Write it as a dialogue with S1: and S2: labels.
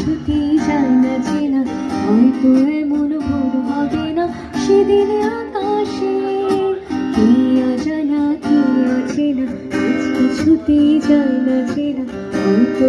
S1: কিছুতেই যায় না চেনা, হয়তো এমন ভোর হবে না সেদিনে আকাশে। কি অজানা কি অচেনা, আজ কিছুতেই যায় না চেনা, হয়তো